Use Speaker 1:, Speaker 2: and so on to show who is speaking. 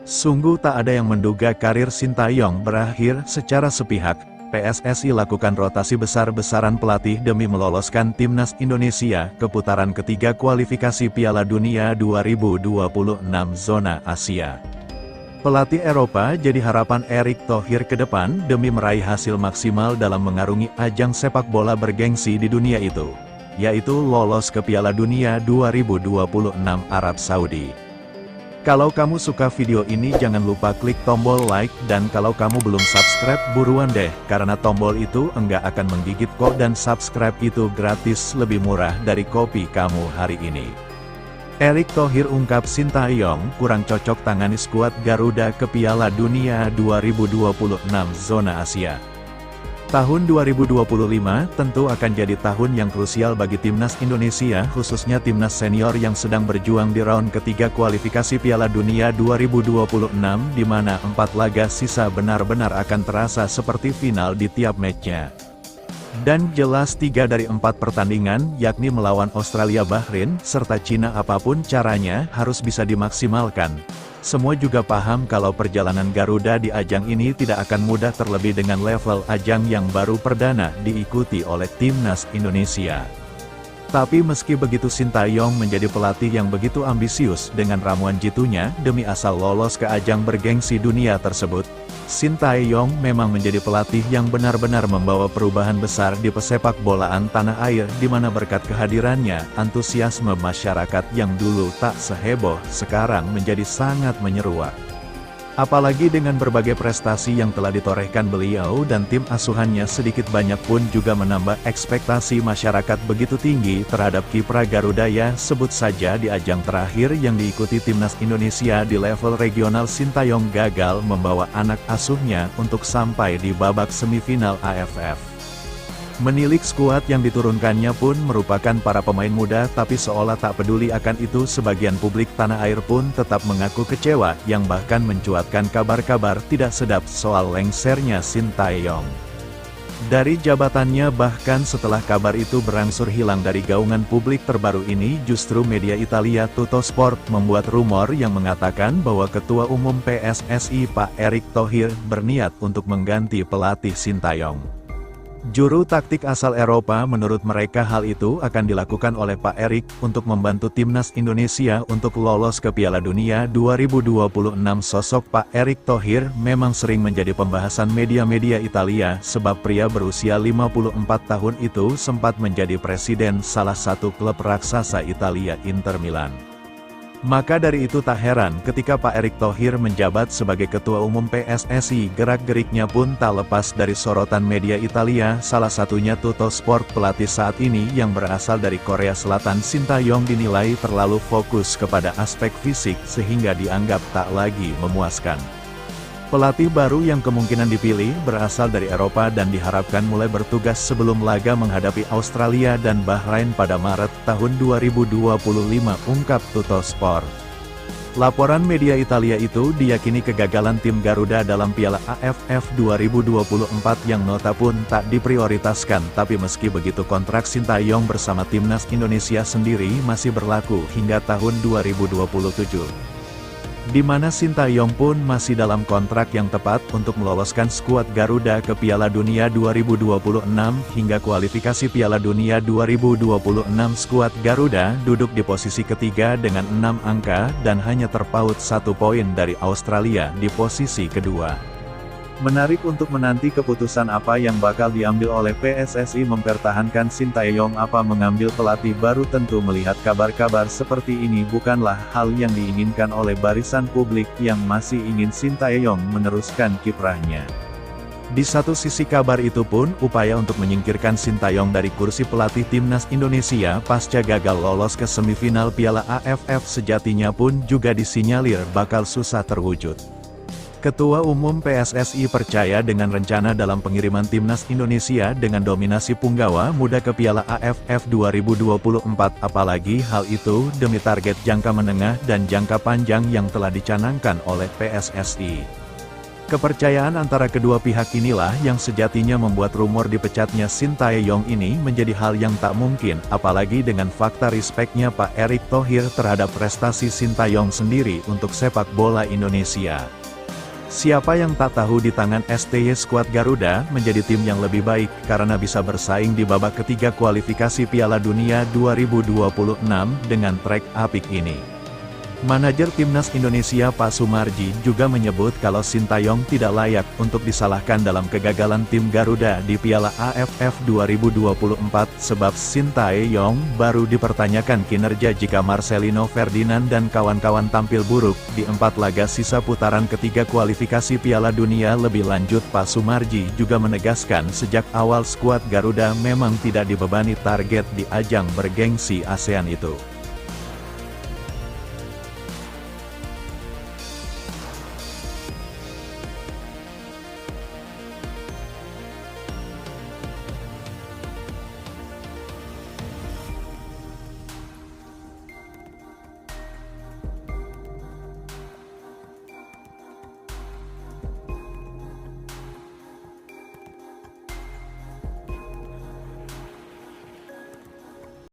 Speaker 1: Sungguh tak ada yang menduga karir Sintayong berakhir secara sepihak. PSSI lakukan rotasi besar-besaran pelatih demi meloloskan timnas Indonesia ke putaran ketiga kualifikasi Piala Dunia 2026 zona Asia. Pelatih Eropa jadi harapan Erick Thohir ke depan demi meraih hasil maksimal dalam mengarungi ajang sepak bola bergengsi di dunia itu, yaitu lolos ke Piala Dunia 2026 Arab Saudi. Kalau kamu suka video ini jangan lupa klik tombol like, dan kalau kamu belum subscribe buruan deh, karena tombol itu enggak akan menggigit kok, dan subscribe itu gratis, lebih murah dari kopi kamu hari ini. Erick Thohir ungkap Sintayong kurang cocok tangani skuad Garuda ke Piala Dunia 2026 zona Asia. Tahun 2025 tentu akan jadi tahun yang krusial bagi timnas Indonesia, khususnya timnas senior yang sedang berjuang di round ketiga kualifikasi Piala Dunia 2026, di mana 4 laga sisa benar-benar akan terasa seperti final di tiap matchnya. Dan jelas 3 dari 4 pertandingan, yakni melawan Australia, Bahrain, serta Cina, apapun caranya harus bisa dimaksimalkan. Semua juga paham kalau perjalanan Garuda di ajang ini tidak akan mudah, terlebih dengan level ajang yang baru perdana diikuti oleh timnas Indonesia. Tapi meski begitu, Sintayong menjadi pelatih yang begitu ambisius dengan ramuan jitunya demi asal lolos ke ajang bergengsi dunia tersebut. Sintayong memang menjadi pelatih yang benar-benar membawa perubahan besar di pesepak bolaan tanah air, di mana berkat kehadirannya, antusiasme masyarakat yang dulu tak seheboh sekarang menjadi sangat menyeruak. Apalagi dengan berbagai prestasi yang telah ditorehkan beliau dan tim asuhannya, sedikit banyak pun juga menambah ekspektasi masyarakat begitu tinggi terhadap kiprah Garuda. Ya, sebut saja di ajang terakhir yang diikuti timnas Indonesia di level regional, Sintayong gagal membawa anak asuhnya untuk sampai di babak semifinal AFF. Menilik skuad yang diturunkannya pun merupakan para pemain muda, tapi seolah tak peduli akan itu, sebagian publik tanah air pun tetap mengaku kecewa, yang bahkan mencuatkan kabar-kabar tidak sedap soal lengsernya Sintayong dari jabatannya. Bahkan setelah kabar itu berangsur hilang dari gaungan publik terbaru ini, justru media Italia Tuttosport membuat rumor yang mengatakan bahwa Ketua Umum PSSI Pak Erick Thohir berniat untuk mengganti pelatih Sintayong. Juru taktik asal Eropa menurut mereka hal itu akan dilakukan oleh Pak Erick untuk membantu timnas Indonesia untuk lolos ke Piala Dunia 2026. Sosok Pak Erick Thohir memang sering menjadi pembahasan media-media Italia, sebab pria berusia 54 tahun itu sempat menjadi presiden salah satu klub raksasa Italia, Inter Milan. Maka dari itu tak heran ketika Pak Erick Thohir menjabat sebagai Ketua Umum PSSI, gerak-geriknya pun tak lepas dari sorotan media Italia, salah satunya Tuttosport. Pelatih saat ini yang berasal dari Korea Selatan, Sintayong, dinilai terlalu fokus kepada aspek fisik sehingga dianggap tak lagi memuaskan. Pelatih baru yang kemungkinan dipilih berasal dari Eropa dan diharapkan mulai bertugas sebelum laga menghadapi Australia dan Bahrain pada Maret tahun 2025, ungkap Tuttosport. Laporan media Italia itu diyakini kegagalan tim Garuda dalam Piala AFF 2024 yang nota pun tak diprioritaskan, tapi meski begitu kontrak Sintayong bersama timnas Indonesia sendiri masih berlaku hingga tahun 2027. Di mana Sintayong pun masih dalam kontrak yang tepat untuk meloloskan skuad Garuda ke Piala Dunia 2026 hingga kualifikasi Piala Dunia 2026. Skuad Garuda duduk di posisi ketiga dengan 6 angka dan hanya terpaut 1 poin dari Australia di posisi kedua. Menarik untuk menanti keputusan apa yang bakal diambil oleh PSSI mempertahankan Sintayong apa mengambil pelatih baru. Tentu melihat kabar-kabar seperti ini bukanlah hal yang diinginkan oleh barisan publik yang masih ingin Sintayong meneruskan kiprahnya. Di satu sisi kabar itu pun upaya untuk menyingkirkan Sintayong dari kursi pelatih timnas Indonesia pasca gagal lolos ke semifinal Piala AFF sejatinya pun juga disinyalir bakal susah terwujud. Ketua Umum PSSI percaya dengan rencana dalam pengiriman timnas Indonesia dengan dominasi punggawa muda ke Piala AFF 2024, apalagi hal itu demi target jangka menengah dan jangka panjang yang telah dicanangkan oleh PSSI. Kepercayaan antara kedua pihak inilah yang sejatinya membuat rumor dipecatnya Shin Tae-yong ini menjadi hal yang tak mungkin, apalagi dengan fakta respeknya Pak Erick Thohir terhadap prestasi Shin Tae-yong sendiri untuk sepak bola Indonesia. Siapa yang tak tahu di tangan STY skuad Garuda menjadi tim yang lebih baik karena bisa bersaing di babak ketiga kualifikasi Piala Dunia 2026 dengan trek apik ini. Manajer Timnas Indonesia Pak Sumarji juga menyebut kalau Shin Tae-yong tidak layak untuk disalahkan dalam kegagalan tim Garuda di Piala AFF 2024 sebab Shin Tae-yong baru dipertanyakan kinerja jika Marcelino Ferdinand dan kawan-kawan tampil buruk di 4 laga sisa putaran ketiga kualifikasi Piala Dunia. Lebih lanjut Pak Sumarji juga menegaskan sejak awal skuad Garuda memang tidak dibebani target di ajang bergengsi ASEAN itu.